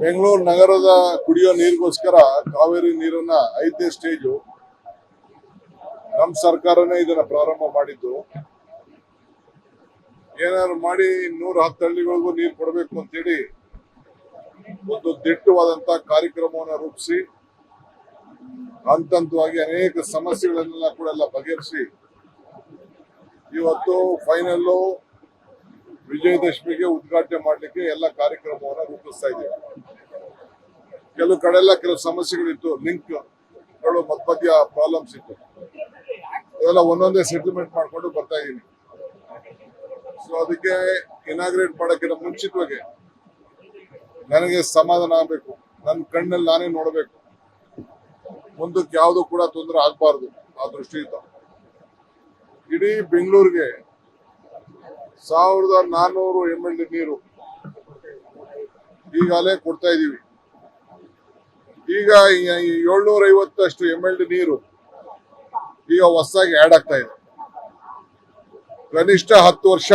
ಬೆಂಗಳೂರು ನಗರದ ಕುಡಿಯೋ ನೀರಿಗೋಸ್ಕರ ಕಾವೇರಿ ನೀರನ್ನ 5ನೇ ಸ್ಟೇಜು ನಮ್ಮ ಸರ್ಕಾರನೇ ಇದನ್ನ ಪ್ರಾರಂಭ ಮಾಡಿದ್ದು. ಏನಾದ್ರು ಮಾಡಿ 110 ಹಳ್ಳಿಗಳಿಗೂ ನೀರು ಕೊಡಬೇಕು ಅಂತೇಳಿ ಒಂದು ದಿಟ್ಟವಾದಂತ ಕಾರ್ಯಕ್ರಮವನ್ನು ರೂಪಿಸಿ ಹಂತವಾಗಿ ಅನೇಕ ಸಮಸ್ಯೆಗಳನ್ನೆಲ್ಲ ಕೂಡ ಬಗೆಹರಿಸಿ ಇವತ್ತು ಫೈನಲ್ಲು ವಿಜಯದಶಮಿಗೆ ಉದ್ಘಾಟನೆ ಮಾಡಲಿಕ್ಕೆ ಎಲ್ಲ ಕಾರ್ಯಕ್ರಮವನ್ನು ರೂಪಿಸ್ತಾ ಇದ್ದೇವೆ. ಕೆಲವು ಕಡೆ ಎಲ್ಲ ಕೆಲವು ಸಮಸ್ಯೆಗಳಿತ್ತು, ಲಿಂಕ್ಗಳು ಮಧ್ಯ ಪ್ರಾಬ್ಲಮ್ಸ್ ಇತ್ತು, ಇವೆಲ್ಲ ಒಂದೊಂದೇ ಸೆಟಲ್ಮೆಂಟ್ ಮಾಡ್ಕೊಂಡು ಬರ್ತಾ ಇದ್ದೀನಿ. ಸೊ ಅದಕ್ಕೆ ಇನಾಗ್ರೇಟ್ ಮಾಡೋಕ್ಕಿಂತ ಮುಂಚಿತವಾಗಿ ನನಗೆ ಸಮಾಧಾನ ಆಗಬೇಕು, ನನ್ನ ಕಣ್ಣಲ್ಲಿ ನಾನೇ ನೋಡಬೇಕು, ಮುಂದಕ್ಕೆ ಯಾವುದು ಕೂಡ ತೊಂದರೆ ಆಗಬಾರ್ದು. ಆ ದೃಷ್ಟಿಯಿಂದ ಇಡೀ ಬೆಂಗಳೂರಿಗೆ 1400 MLD ನೀರು ಈಗಾಗಲೇ ಕೊಡ್ತಾ ಇದ್ದೀವಿ. ಈಗ 750 MLD ನೀರು ಈಗ ಹೊಸದಾಗಿ ಆಡ್ ಆಗ್ತಾ ಇದೆ. ಕನಿಷ್ಠ 10 ವರ್ಷ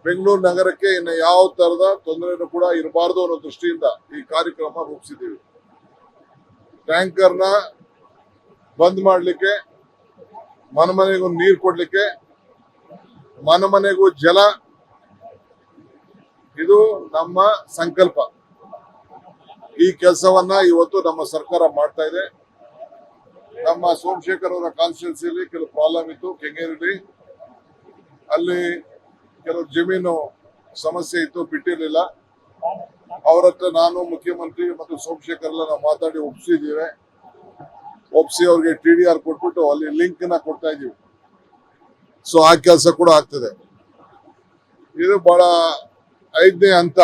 ಬೆಂಗಳೂರು ನಗರಕ್ಕೆ ಇನ್ನು ಯಾವ ತರದ ತೊಂದರೆನೂ ಕೂಡ ಇರಬಾರ್ದು ಅನ್ನೋ ದೃಷ್ಟಿಯಿಂದ ಈ ಕಾರ್ಯಕ್ರಮ ರೂಪಿಸಿದ್ದೀವಿ. ಟ್ಯಾಂಕರ್ನ ಬಂದ್ ಮಾಡಲಿಕ್ಕೆ, ಮನೆಗೂ ನೀರು ಕೊಡ್ಲಿಕ್ಕೆ, ಮನೆಗೂ ಜಲ, ಇದು ನಮ್ಮ ಸಂಕಲ್ಪ. ಈ ಕೆಲಸವನ್ನ ಇವತ್ತು ನಮ್ಮ ಸರ್ಕಾರ ಮಾಡ್ತಾ ಇದೆ. ನಮ್ಮ ಸೋಮಶೇಖರ್ ಅವರ ಕಾನ್ಸ್ಟಿಟ್ಯೂನ್ಸಿಯಲ್ಲಿ ಕೆಲವು ಪ್ರಾಬ್ಲಮ್ ಇತ್ತು. ಕೆಂಗೇರಿಯಲ್ಲಿ ಅಲ್ಲಿ ಕೆಲವು ಜಮೀನು ಸಮಸ್ಯೆ ಇತ್ತು, ಬಿಟ್ಟಿರಲಿಲ್ಲ. ಅವ್ರ ಹತ್ರ ನಾನು, ಮುಖ್ಯಮಂತ್ರಿ ಮತ್ತು ಸೋಮಶೇಖರ್ ಎಲ್ಲ ನಾವು ಮಾತಾಡಿ ಒಪ್ಸಿ ಅವ್ರಿಗೆ TDR ಕೊಟ್ಬಿಟ್ಟು ಅಲ್ಲಿ ಲಿಂಕ್ ನ ಕೊಡ್ತಾ ಇದೀವಿ. ಸೊ ಆ ಕೆಲಸ ಕೂಡ ಆಗ್ತದೆ. ಇದು ಬಹಳ 5ನೇ ಹಂತ.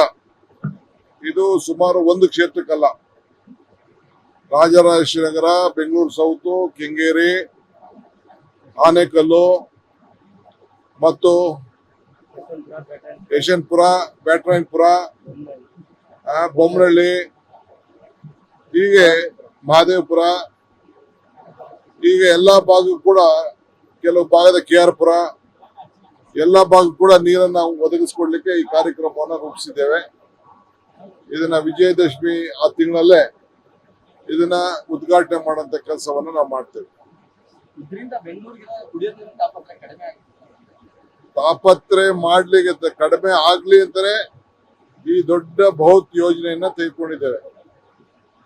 ಇದು ಸುಮಾರು ಒಂದು ಕ್ಷೇತ್ರಕ್ಕಲ್ಲ, ರಾಜರಾಜೇಶ್ವರಿ ನಗರ, ಬೆಂಗಳೂರು ಸೌತ್, ಕೆಂಗೇರಿ, ಆನೇಕಲ್ಲು ಮತ್ತು ಯಶವಂತಪುರ, ಬ್ಯಾಟರಾಯನಪುರ, ಬೊಮ್ಮನಹಳ್ಳಿ, ಹೀಗೆ ಮಹದೇವಪುರ, ಹೀಗೆ ಎಲ್ಲಾ ಭಾಗಕ್ಕೂ ಕೂಡ, ಕೆಲವು ಭಾಗದ KR ಪುರ, ಎಲ್ಲಾ ಭಾಗಕ್ಕೂ ಕೂಡ ನೀರನ್ನ ಒದಗಿಸಿಕೊಡ್ಲಿಕ್ಕೆ ಈ ಕಾರ್ಯಕ್ರಮವನ್ನು ರೂಪಿಸಿದ್ದೇವೆ. ಇದನ್ನ ವಿಜಯದಶಮಿ ಆ ತಿಂಗಳಲ್ಲೇ ಇದನ್ನ ಉದ್ಘಾಟನೆ ಮಾಡುವಂತ ಕೆಲಸವನ್ನು ನಾವು ಮಾಡ್ತೇವೆ. ತಾಪತ್ರೆ ಮಾಡ್ಲಿಕ್ಕೆ ಕಡಿಮೆ ಆಗ್ಲಿ ಅಂತಾನೆ ಈ ದೊಡ್ಡ ಬೃಹತ್ ಯೋಜನೆಯನ್ನ ತೆಗೆದುಕೊಂಡಿದ್ದೇವೆ.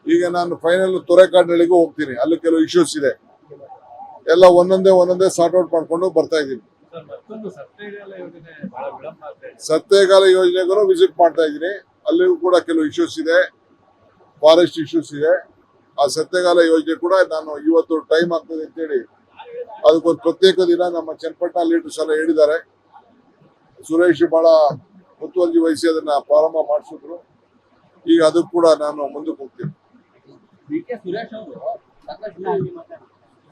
ಈಗ ನಾನು ಫೈನಲ್ ತೊರೆಕಾಡಿನಳ್ಳಿಗೂ ಹೋಗ್ತೀನಿ, ಅಲ್ಲಿ ಕೆಲವು ಇಶ್ಯೂಸ್ ಇದೆ, ಎಲ್ಲ ಒಂದೊಂದೇ ಸಾರ್ಟ್ ಔಟ್ ಮಾಡ್ಕೊಂಡು ಬರ್ತಾ ಇದ್ದೀನಿ. ಸತ್ತೇಗಾಲ ಯೋಜನೆಗೂ ವಿಸಿಟ್ ಮಾಡ್ತಾ ಇದ್ದೀನಿ, ಅಲ್ಲಿಗೂ ಕೂಡ ಕೆಲವು ಇಶ್ಯೂಸ್ ಇದೆ, ಫಾರೆಸ್ಟ್ ಇಶ್ಯೂಸ್ ಇದೆ. ಆ ಸತ್ತೇಗಾಲ ಯೋಜನೆ ಕೂಡ ನಾನು ಇವತ್ತು ಟೈಮ್ ಆಗ್ತದೆ ಅಂತೇಳಿ ಅದಕ್ಕೊಂದು ಪ್ರತ್ಯೇಕ ದಿನ ನಮ್ಮ ಚನ್ನಪಟ್ಟಣ ಲೀಡರ್ಸ್ ಎಲ್ಲ ಹೇಳಿದ್ದಾರೆ. ಸುರೇಶ್ ಬಹಳ ಮುತುವರ್ಜಿ ವಹಿಸಿ ಅದನ್ನ ಪ್ರಾರಂಭ ಮಾಡಿಸಿದ್ರು. ಈಗ ಅದಕ್ಕೆ ಕೂಡ ನಾನು ಮುಂದಕ್ಕೆ ಹೋಗ್ತೀನಿ.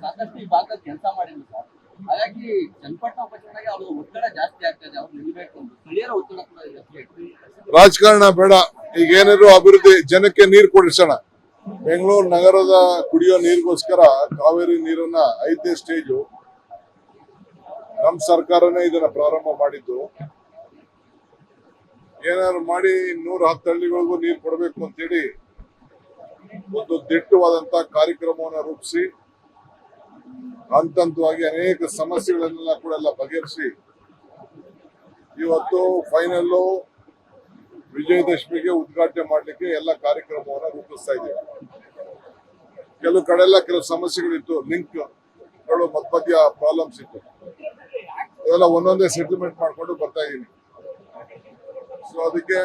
ಸಾಕಷ್ಟು ಈ ಭಾಗದ ಕೆಲಸ ಮಾಡಿದ್ರು ಸರ್. ಹಾಗಾಗಿ ಚನ್ನಪಟ್ಟಣ ಉಪಚುನಾವಣೆಗೆ ಅವರು ಒತ್ತಡ ಜಾಸ್ತಿ ಆಗ್ತದೆ, ಅವ್ರು ನಿಲ್ಬೇಕು ಅಂತ ಸ್ಥಳೀಯರ ಒತ್ತಡ ಕೂಡ ಜಾಸ್ತಿ. ರಾಜಕಾರಣ ಬೇಡ, ಈಗ ಏನಾದ್ರು ಅಭಿವೃದ್ಧಿ, ಜನಕ್ಕೆ ನೀರು ಕೊಡಿಸೋಣ. ಬೆಂಗಳೂರು ನಗರದ ಕುಡಿಯೋ ನೀರಿಗೋಸ್ಕರ ಕಾವೇರಿ ನೀರನ್ನ 5ನೇ ಸ್ಟೇಜು ನಮ್ಮ ಸರ್ಕಾರನೇ ಇದನ್ನ ಪ್ರಾರಂಭ ಮಾಡಿದ್ದು. ಏನಾದ್ರು ಮಾಡಿ 110 ಹಳ್ಳಿಗಳಿಗೂ ನೀರು ಕೊಡಬೇಕು ಅಂತೇಳಿ ಒಂದು ದಿಟ್ಟವಾದಂತ ಕಾರ್ಯಕ್ರಮವನ್ನು ರೂಪಿಸಿ ಹಂತವಾಗಿ ಅನೇಕ ಸಮಸ್ಯೆಗಳನ್ನೆಲ್ಲ ಕೂಡ ಬಗೆಹರಿಸಿ ಇವತ್ತು ಫೈನಲ್ಲು ವಿಜಯದಶಮಿಗೆ ಉದ್ಘಾಟನೆ ಮಾಡಲಿಕ್ಕೆ ಎಲ್ಲ ಕಾರ್ಯಕ್ರಮವನ್ನು ರೂಪಿಸ್ತಾ ಇದ್ದೇವೆ. ಕೆಲವು ಕಡೆ ಎಲ್ಲ ಕೆಲವು ಸಮಸ್ಯೆಗಳಿತ್ತು, ಲಿಂಕ್ಗಳು ಮಧ್ಯ ಪ್ರಾಬ್ಲಮ್ಸ್ ಇತ್ತು, ಇವೆಲ್ಲ ಒಂದೊಂದೇ ಸೆಟಲ್ಮೆಂಟ್ ಮಾಡ್ಕೊಂಡು ಬರ್ತಾ ಇದ್ದೀನಿ. ಸೊ ಅದಕ್ಕೆ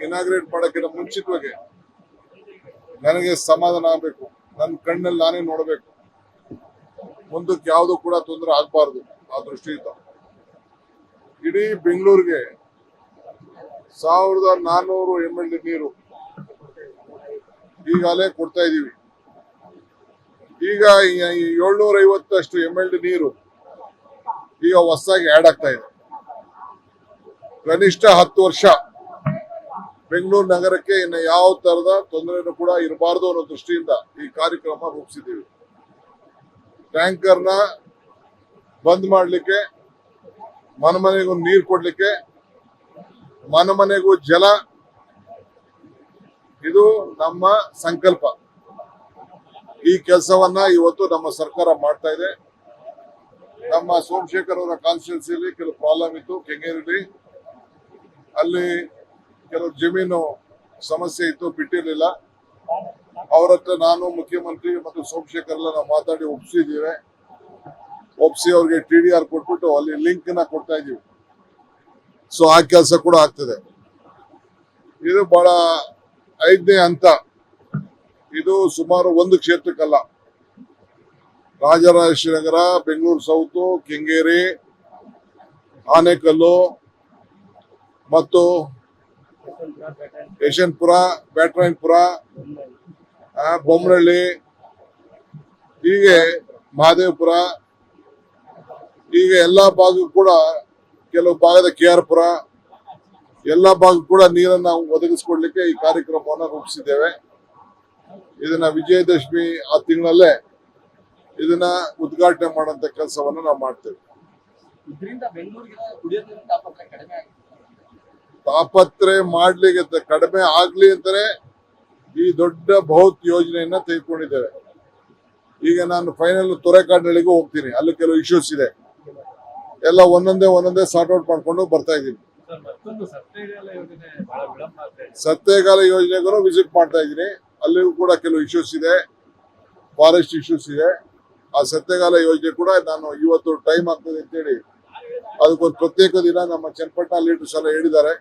ಇನಾಗ್ರೇಟ್ ಮಾಡೋಕ್ಕಿಂತ ಮುಂಚಿತವಾಗಿ ನನಗೆ ಸಮಾಧಾನ ಆಗಬೇಕು, ನನ್ನ ಕಣ್ಣಲ್ಲಿ ನಾನೇ ನೋಡಬೇಕು, ಮುಂದಕ್ಕೆ ಯಾವುದು ಕೂಡ ತೊಂದರೆ ಆಗಬಾರ್ದು. ಆ ದೃಷ್ಟಿಯಿಂದ ಇಡೀ ಬೆಂಗಳೂರಿಗೆ 1400 MLD ನೀರು ಈಗಾಗಲೇ ಕೊಡ್ತಾ ಇದ್ದೀವಿ. ಈಗ 750 MLD ನೀರು ಈಗ ಹೊಸದಾಗಿ ಆಡ್ ಆಗ್ತಾ ಇದೆ. ಕನಿಷ್ಠ 10 ವರ್ಷ ಬೆಂಗಳೂರು ನಗರಕ್ಕೆ ಇನ್ನು ಯಾವ ತರದ ತೊಂದರೆನೂ ಕೂಡ ಇರಬಾರ್ದು ಅನ್ನೋ ದೃಷ್ಟಿಯಿಂದ ಈ ಕಾರ್ಯಕ್ರಮ ರೂಪಿಸಿದ್ದೀವಿ. ಟ್ಯಾಂಕರ್ನ ಬಂದ್ ಮಾಡಲಿಕ್ಕೆ, ಮನೆಗೂ ನೀರು ಕೊಡ್ಲಿಕ್ಕೆ, ಮನೆಗೂ ಜಲ, ಇದು ನಮ್ಮ ಸಂಕಲ್ಪ. ಈ ಕೆಲಸವನ್ನ ಇವತ್ತು ನಮ್ಮ ಸರ್ಕಾರ ಮಾಡ್ತಾ ಇದೆ. ನಮ್ಮ ಸೋಮಶೇಖರ್ ಅವರ ಕಾನ್ಸ್ಟಿಟ್ಯೂನ್ಸಿಯಲ್ಲಿ ಕೆಲವು ಪ್ರಾಬ್ಲಮ್ ಇತ್ತು. ಕೆಂಗೇರಿಯಲ್ಲಿ ಅಲ್ಲಿ ಕೆಲವು ಜಮೀನು ಸಮಸ್ಯೆ ಇತ್ತು, ಬಿಟ್ಟಿರಲಿಲ್ಲ. ಅವ್ರ ಹತ್ರ ನಾನು ಮುಖ್ಯಮಂತ್ರಿ ಮತ್ತು ಸೋಮಶೇಖರ್ ಎಲ್ಲ ನಾವು ಮಾತಾಡಿ ಒಪ್ಸಿ ಅವ್ರಿಗೆ TDR ಕೊಟ್ಬಿಟ್ಟು ಅಲ್ಲಿ ಲಿಂಕ್ ನ ಕೊಡ್ತಾ ಇದೀವಿ. ಸೊ ಆ ಕೆಲಸ ಕೂಡ ಆಗ್ತದೆ. ಇದು ಬಹಳ 5ನೇ ಹಂತ. ಇದು ಸುಮಾರು ಒಂದು ಕ್ಷೇತ್ರಕ್ಕಲ್ಲ, ರಾಜರಾಜೇಶ್ವರಿ ನಗರ, ಬೆಂಗಳೂರು ಸೌತ್, ಕೆಂಗೇರಿ, ಆನೇಕಲ್ಲು ಮತ್ತು ಯಶವಂತಪುರ, ಬ್ಯಾಟರಾಯನಪುರ, ಬೊಮ್ಮನಹಳ್ಳಿ, ಹೀಗೆ ಮಹದೇವಪುರ, ಹೀಗೆ ಎಲ್ಲಾ ಭಾಗಕ್ಕೂ ಕೂಡ, ಕೆಲವು ಭಾಗದ KR ಪುರ, ಎಲ್ಲಾ ಭಾಗಕ್ಕೂ ಕೂಡ ನೀರನ್ನ ಒದಗಿಸಿಕೊಡ್ಲಿಕ್ಕೆ ಈ ಕಾರ್ಯಕ್ರಮವನ್ನು ರೂಪಿಸಿದ್ದೇವೆ. ಇದನ್ನ ವಿಜಯದಶಮಿ ಆ ತಿಂಗಳಲ್ಲೇ ಇದನ್ನ ಉದ್ಘಾಟನೆ ಮಾಡುವಂತ ಕೆಲಸವನ್ನು ನಾವು ಮಾಡ್ತೇವೆ. ಇದರಿಂದ ಬೆಂಗಳೂರಿಗೆ ಕುಡಿಯೋ ನೀರಿನ ತಾಪತ್ರೆ ಕಡಿಮೆ ಆಗಿದೆ. ತಾಪತ್ರೆ ಮಾಡ್ಲಿಕ್ಕೆ ಕಡಿಮೆ ಆಗ್ಲಿ ಅಂತಾನೆ ಈ ದೊಡ್ಡ ಬೃಹತ್ ಯೋಜನೆಯನ್ನ ತೆಗೆದುಕೊಂಡಿದ್ದೇವೆ. ಈಗ ನಾನು ಫೈನಲ್ ತೊರೆಕಾಡಿನಲ್ಲಿಗೂ ಹೋಗ್ತೀನಿ. ಅಲ್ಲಿ ಕೆಲವು ಇಶ್ಯೂಸ್ ಇದೆ, ಎಲ್ಲ ಒಂದೊಂದೇ ಸಾರ್ಟ್ ಔಟ್ ಮಾಡ್ಕೊಂಡು ಬರ್ತಾ ಇದ್ದೀನಿ. ಸತ್ತೇಗಾಲ ಯೋಜನೆಗೂ ವಿಸಿಟ್ ಮಾಡ್ತಾ ಇದ್ದೀನಿ. ಅಲ್ಲಿಗೂ ಕೂಡ ಕೆಲವು ಇಶ್ಯೂಸ್ ಇದೆ, ಫಾರೆಸ್ಟ್ ಇಶ್ಯೂಸ್ ಇದೆ. ಆ ಸತ್ತೇಗಾಲ ಯೋಜನೆ ಕೂಡ ನಾನು ಇವತ್ತು ಟೈಮ್ ಆಗ್ತದೆ ಅಂತೇಳಿ ಅದಕ್ಕೊಂದು ಪ್ರತ್ಯೇಕ ದಿನ ನಮ್ಮ ಚನ್ನಪಟ್ಟಣ ಲೀಡರ್ಸ್ ಎಲ್ಲ ಹೇಳಿದ್ದಾರೆ.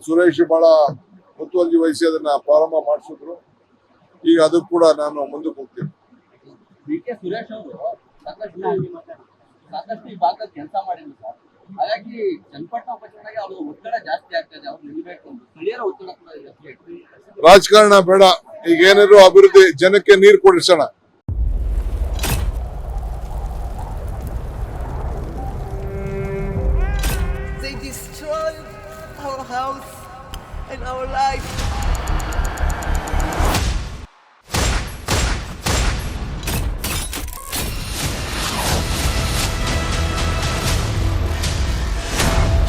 ಸುರೇಶ್ ಬಹಳ ಮುತುವರ್ಜಿ ವಹಿಸಿ ಅದನ್ನ ಪ್ರಾರಂಭ ಮಾಡಿಸಿದ್ರು. ಈಗ ಅದಕ್ಕೆ ಕೂಡ ನಾನು ಮುಂದಕ್ಕೆ ಹೋಗ್ತೀನಿ. BK ಸುರೇಶ್ ಅವರು ಸಾಕಷ್ಟು ಈ ಭಾಗದ ಕೆಲಸ ಮಾಡಿದ್ರು ಸರ್. ಹಾಗಾಗಿ ಚನ್ನಪಟ್ಟಣ ಉಪಚುನಾವಣೆಗೆ ಅವರು ಒತ್ತಡ ಜಾಸ್ತಿ ಆಗ್ತದೆ, ಅವ್ರು ನಿಲ್ಬೇಕು ಅಂತ. ಸ್ಥಳೀಯರ ಒತ್ತಡ ಕೂಡ ಜಾಸ್ತಿ ಆಗ್ತದೆ. ರಾಜಕಾರಣ ಬೇಡ, ಈಗ ಏನಾದ್ರು ಅಭಿವೃದ್ಧಿ, ಜನಕ್ಕೆ ನೀರು ಕೊಡಿಸೋಣ. They destroyed our house and our life.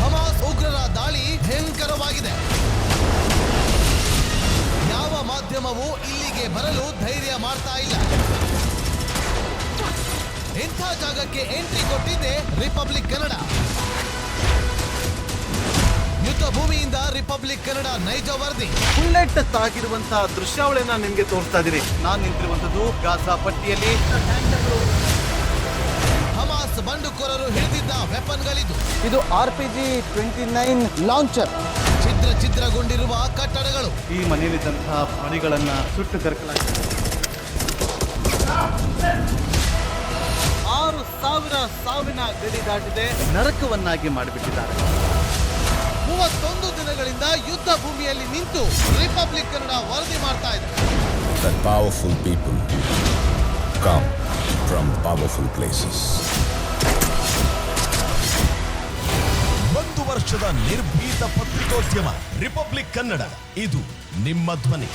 Hamas ಉಗ್ರರ ದಾಳಿ ಭಯಂಕರವಾಗಿದೆ. ಯಾವ ಮಾಧ್ಯಮವೂ ಇಲ್ಲಿಗೆ ಬರಲು ಧೈರ್ಯ ಮಾಡ್ತಾ ಇಲ್ಲ. ಇಂಥ ಜಾಗಕ್ಕೆ ಎಂಟ್ರಿ ಕೊಟ್ಟಿದೆ ರಿಪಬ್ಲಿಕ್ ಕನ್ನಡ. ಯುದ್ಧ ಭೂಮಿಯಿಂದ ರಿಪಬ್ಲಿಕ್ ಕನ್ನಡ ನೈಜ ವರದಿ. ಬುಲೆಟ್ ತಾಗಿರುವಂತಹ ದೃಶ್ಯಾವಳಿಯನ್ನ ನಿಮ್ಗೆ ತೋರಿಸ್ತಾ ಇದೀನಿ. ನಾನು ನಿಂತಿರುವಂತದ್ದು ಗಾಜಾ ಪಟ್ಟಿಯಲ್ಲಿ. ಹಮಾಸ್ ಬಂಡುಕೋರರು ಹಿಡಿದಿದ್ದ ವೆಪನ್ಗಳಿದು. ಇದು RPG-29 ಲಾಂಚರ್. ಛಿದ್ರಗೊಂಡಿರುವ ಕಟ್ಟಡಗಳು. ಈ ಮನೆಯಲ್ಲಿದ್ದಂತಹ ಮನೆಗಳನ್ನ ಸುಟ್ಟು ಕರಕಲಾಗಿದೆ. 6,000 ಸಾವಿನ ಗಡಿ ದಾಟಿದೆ. ನರಕವನ್ನಾಗಿ ಮಾಡಿಬಿಟ್ಟಿದ್ದಾರೆ. 31 ದಿನಗಳಿಂದ ಯುದ್ಧ ಭೂಮಿಯಲ್ಲಿ ನಿಂತು ರಿಪಬ್ಲಿಕ್ ಕನ್ನಡ ವರದಿ ಮಾಡ್ತಾ ಇದೆ. That powerful people come from powerful places. 1 ವರ್ಷದ ನಿರ್ಭೀತ ಪತ್ರಿಕೋದ್ಯಮ ರಿಪಬ್ಲಿಕ್ ಕನ್ನಡ. ಇದು ನಿಮ್ಮ ಧ್ವನಿ.